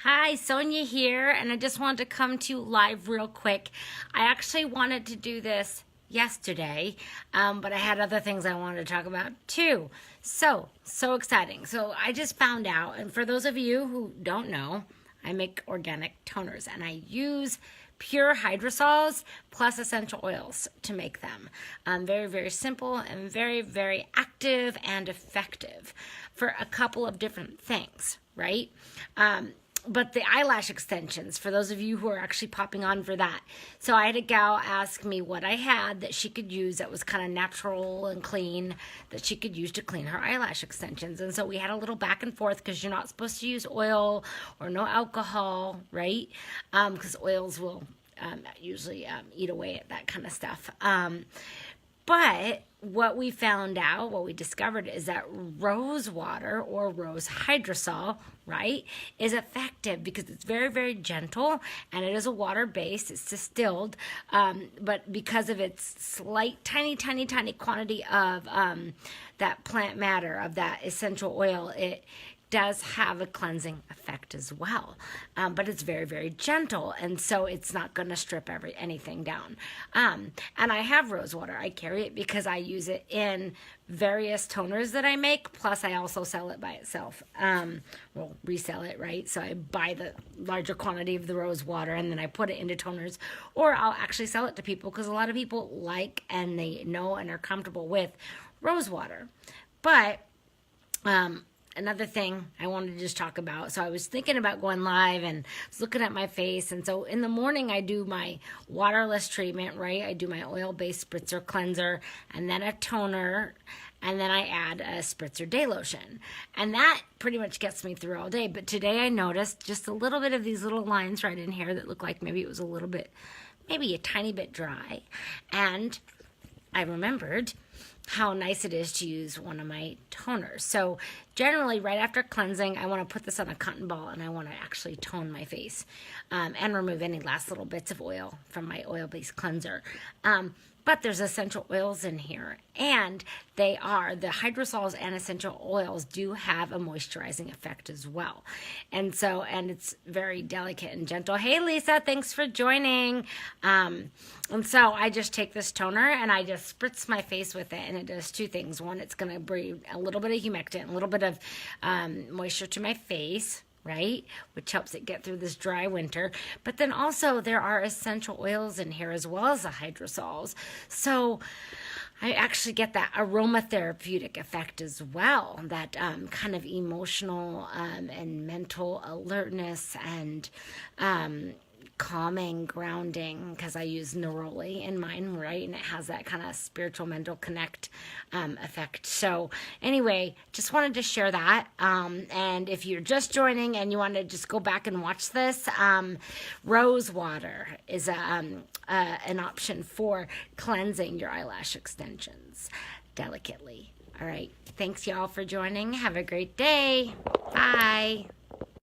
Hi, Sonia here, and I just wanted to come to you live real quick. I actually wanted to do this yesterday, but I had other things I wanted to talk about too. So exciting. So I just found out, and for those of you who don't know, I make organic toners, and I use pure hydrosols plus essential oils to make them. Very, very simple and very, very active and effective for a couple of different things, right? But the eyelash extensions, for those of you who are actually popping on for that. So I had a gal ask me what I had that she could use that was kind of natural and clean, that she could use to clean her eyelash extensions. And so we had a little back and forth because you're not supposed to use oil or no alcohol, right? Because oils will usually eat away at that kind of stuff. But what we found out, what we discovered is that rose water or rose hydrosol, right, is effective because it's very, very gentle and it is a water base. It's distilled, but because of its slight, tiny quantity of that plant matter, of that essential oil, it does have a cleansing effect as well, but it's very, very gentle, and so it's not going to strip anything down. And I have rose water. I carry it because I use it in various toners that I make, plus I also sell it by itself. Well, resell it, right? So I buy the larger quantity of the rose water and then I put it into toners, or I'll actually sell it to people because a lot of people like and they know and are comfortable with rose water. But another thing I wanted to just talk about. So I was thinking about going live and was looking at my face. And so in the morning I do my waterless treatment, right? I do my oil-based spritzer cleanser and then a toner. And then I add a spritzer day lotion. And that pretty much gets me through all day. But today I noticed just a little bit of these little lines right in here that look like maybe it was a little bit, maybe a tiny bit dry. And I remembered how nice it is to use one of my toners. So generally right after cleansing, I want to put this on a cotton ball and I want to actually tone my face and remove any last little bits of oil from my oil-based cleanser. But there's essential oils in here, and the hydrosols and essential oils do have a moisturizing effect as well. And it's very delicate and gentle. Hey, Lisa, thanks for joining. And so I just take this toner and I just spritz my face with it, and it does two things. One, it's going to bring a little bit of humectant, a little bit of moisture to my face, right? Which helps it get through this dry winter. But then also there are essential oils in here as well as the hydrosols. So I actually get that aromatherapeutic effect as well, that kind of emotional and mental alertness and calming, grounding, because I use neroli in mine, right? And it has that kind of spiritual mental connect effect. So anyway, just wanted to share that. And if you're just joining and you want to just go back and watch this, rose water is an option for cleansing your eyelash extensions delicately. All right. Thanks, y'all, for joining. Have a great day. Bye.